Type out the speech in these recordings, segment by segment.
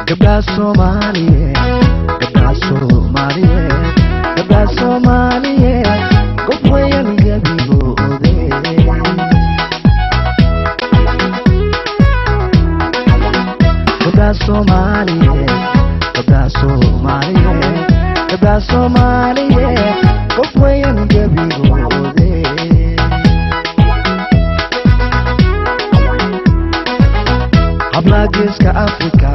gabdhaha Soomaaliyeed gabdhaha Soomaaliyeed gabdhaha Soomaaliyeed qof weyn gabigoode gabdhaha Soomaaliyeed gabdhaha Soomaaliyeed gabdhaha Soomaaliyeed qof weyn gabigoode hablaha geeska Afrika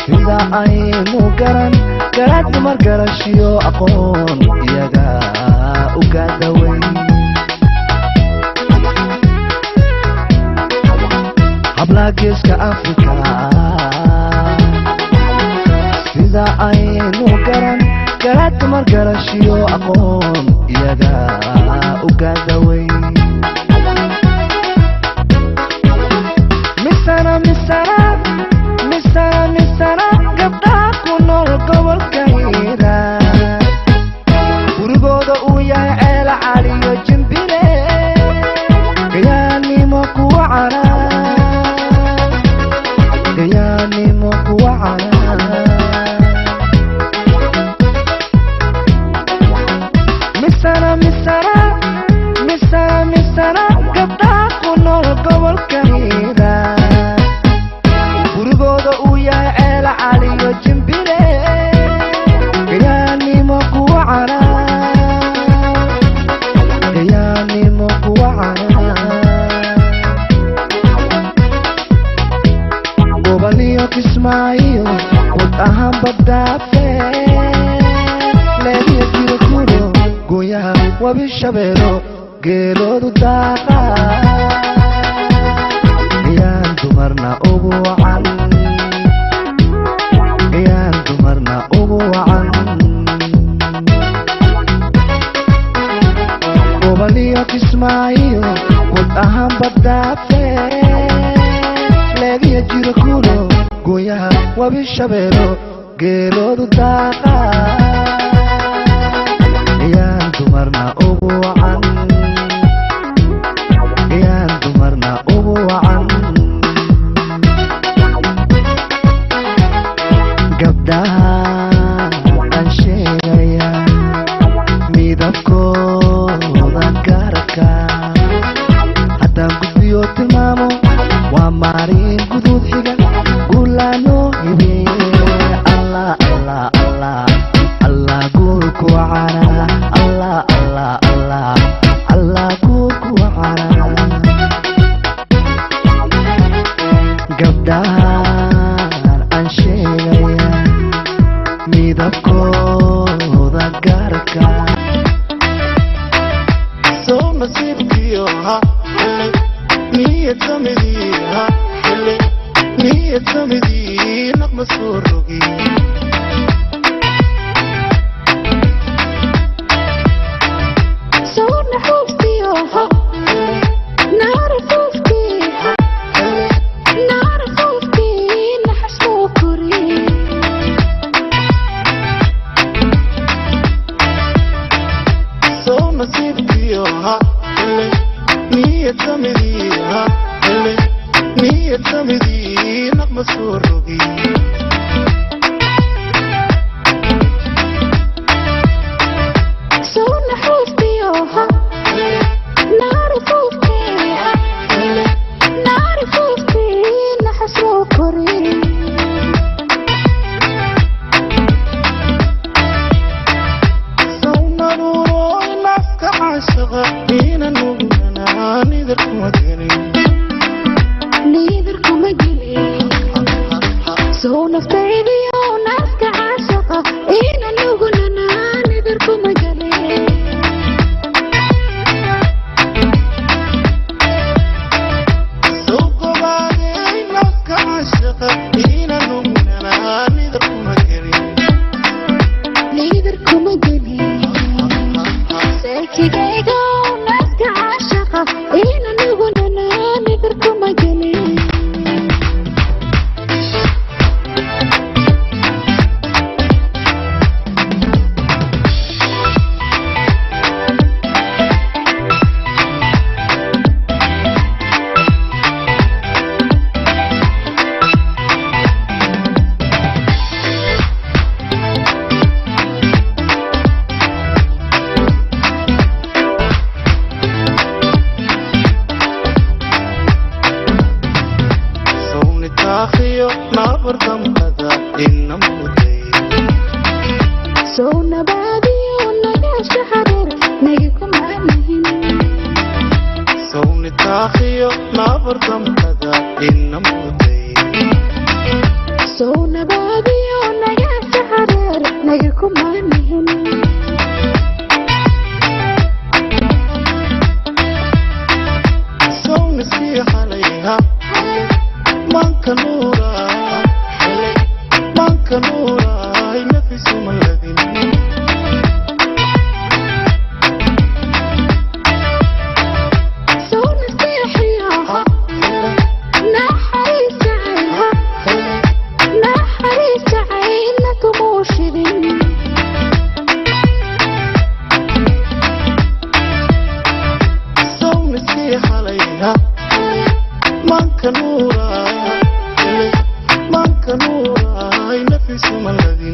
sida aynu garan garaad dumar garashiyo aqoon iyaga u gaadaway hablaha geeska Afrika sida aynu garan garaad dumar garashiyo aqoon iyaga u gaadaway misana gabdhaha ku nool gobolka Hiiraan gurigooda uu yahay ceel caliyo jimbile gayaanimo kuwa misana gabdhaha ku nool gobolka Hiiraan gurigooda uu yahay ceel caliyo jimbile gayaanimo kuwa goboliyo Kismaayo wad ahaan badaafe leediya jiro kuro gooyaha wabi shabeelo geeloodu daaqa yaan dumarna ugu wacan goboliyo Kismaayo wad ahaan badaafe leediya jiro kuro gooyaha wabi shabeelo geeloodu daaqa yaan dumarna ugu wacan gabdhaha aan sheegaya midabkooda gaarka haddaan gudbiyo tilmaamo waa maarin guduud xiga gulaano hibeeye allah guurku wacana allah guurku wacana gabdhahan aan sheegaya midabkooda gaarka soo nasiibkiyo ha niyad samidii naqma soo rogi soo naxuuftiyo ha niyad samidii naqma soo rogi soo naxuuftiyo ha naarfuuftii naxasoo kori soo naruuro nafka caashaqa ina nugnanaa nidarkuma gelin soo naftaydiyo nafka caashaqa ina nugnanaa nidarkuma gelin soo gobaaday nafka caashaqa ina nugnanaa nidarkuma gelin seekigayga nafka caashaqa ina nugnanaa nidarkuma gelin taakhiyo nabartan qada inamuday soo nabadiyo nagasha xareer naga kuma nahin soo taakhiyo nabartan qada inamuday soo nabadiyo nagasha xareer naga kuma nahin soo nasiixa عليها مانك نورا مانك نورا نفس الذي سو نصيحيها نحريس عينها نحريس عينك موشدين سو نصيحة عليها مانك نورا مانك نورا نفس الذي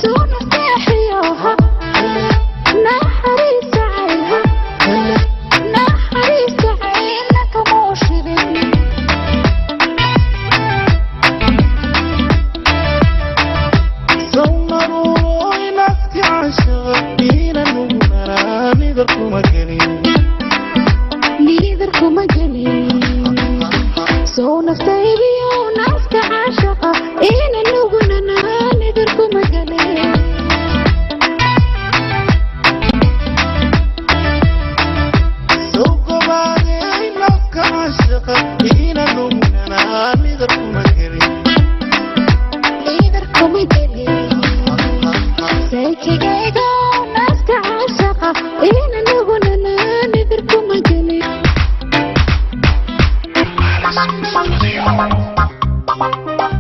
سو نصيحيها نحريس عينها نحريس عينك موشدين سو نروح نفتي عشاقين النمرة نذركم مجانين ليذركم مجانين سو نفتي ونفت عشقة إن اللغننا نذركم مجانين سوق بعدين نفك عشاقين النمرة نذركم مجانين ليذركم مجانين سيكي جايقة ونفت عشقة إن اللغننا نذركم مجانين Thank you.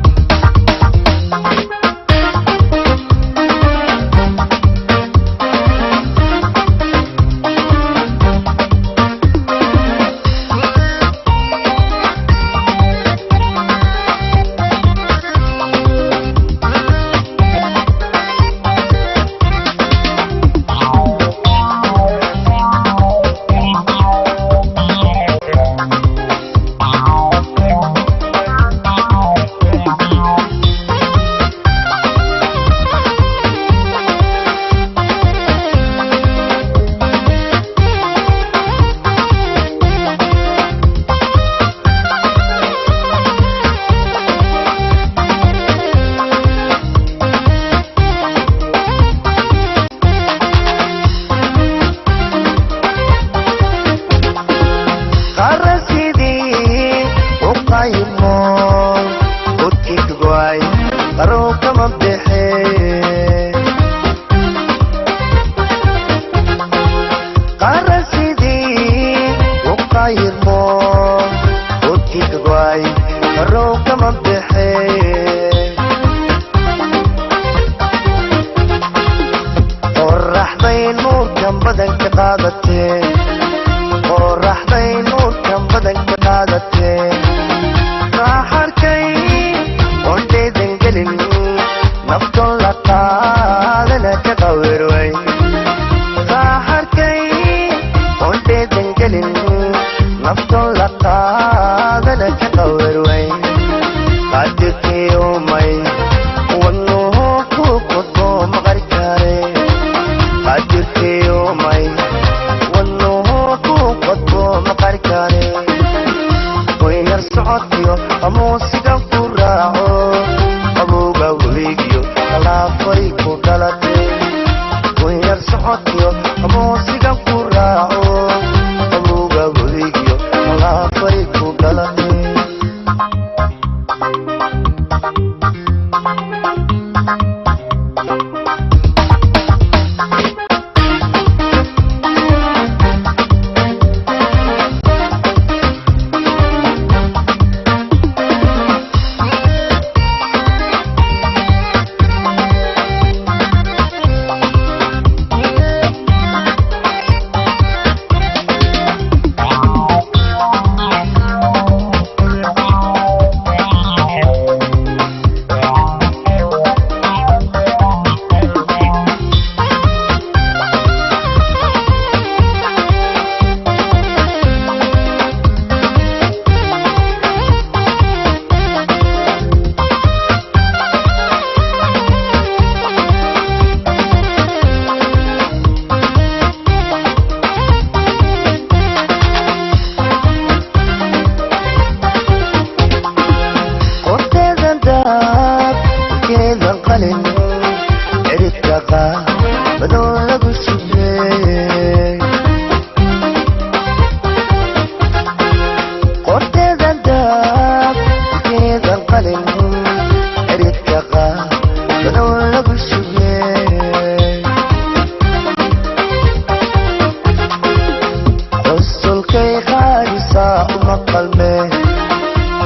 qosolkay qaadisaa uma qalme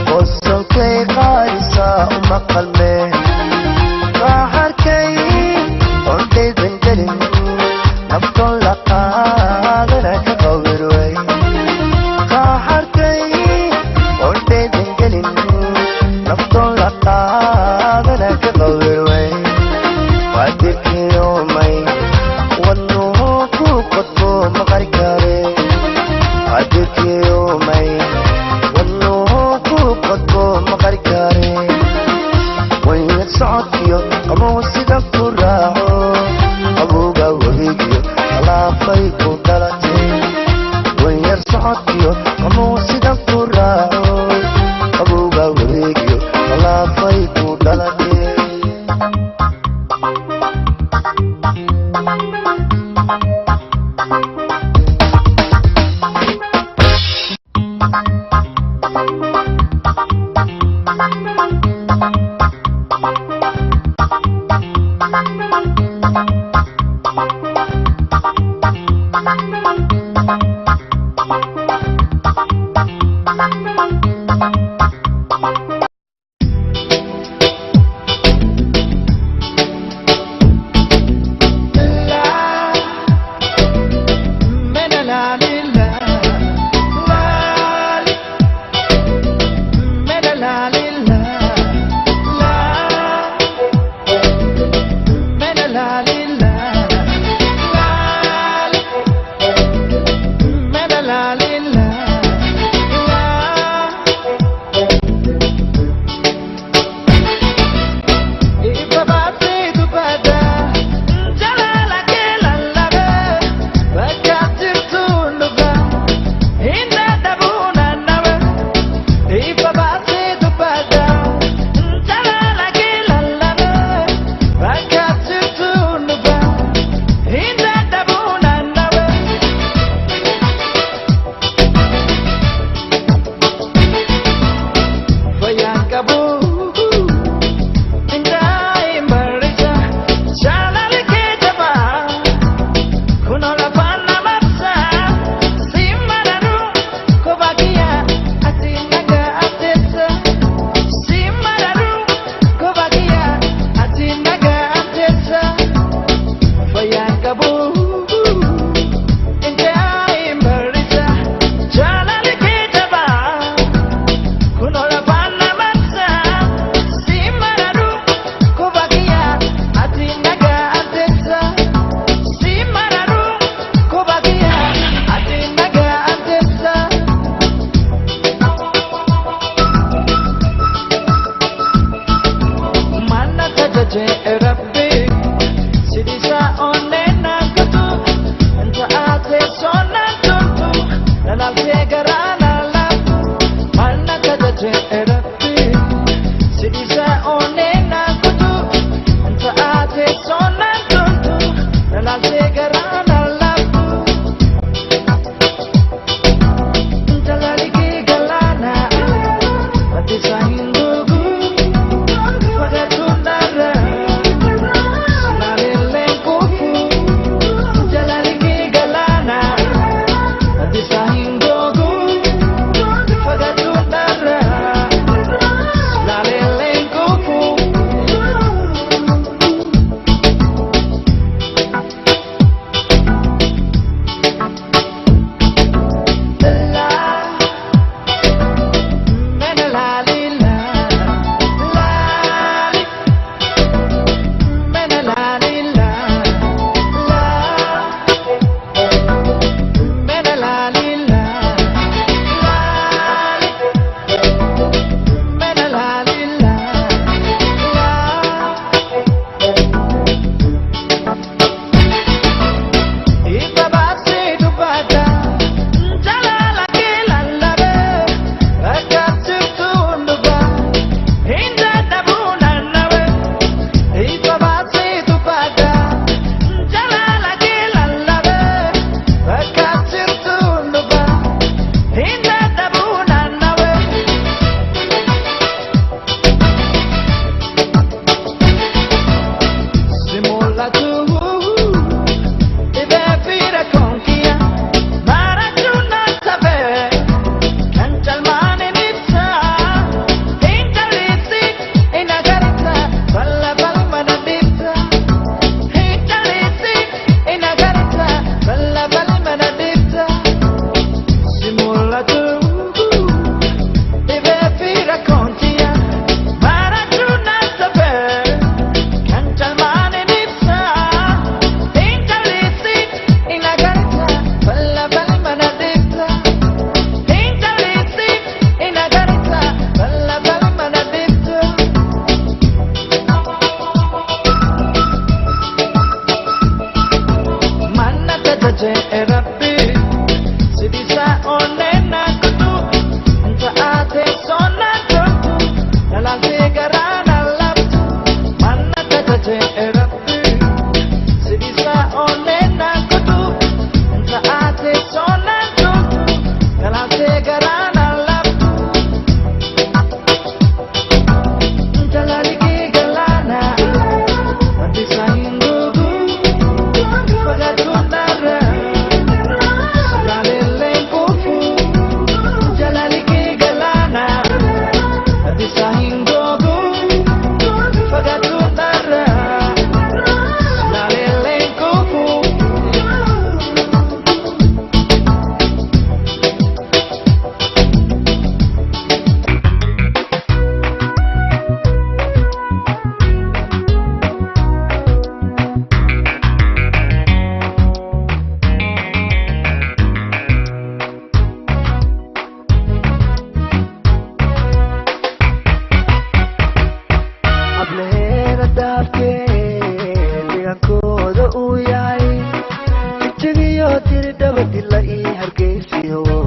qosolkay qaadisaa uma qalme qaharkay ondaydan gelin nafton la qaadana ka qawirway qaharkay ondaydan gelin nafton la qaadana ka qawirway wadirkiyomay wadnuhu ku qodbo maqari kare wadirkiyomay wadnuhu ku qodbo maqari kare wayad socodkiyo qabow sida ku raaco qabowga wareegiyo alaafay ku dhalatay wayad socodkiyo qabow sida ku raaco qabowga wareegiyo alaafay ku dhalatay iyo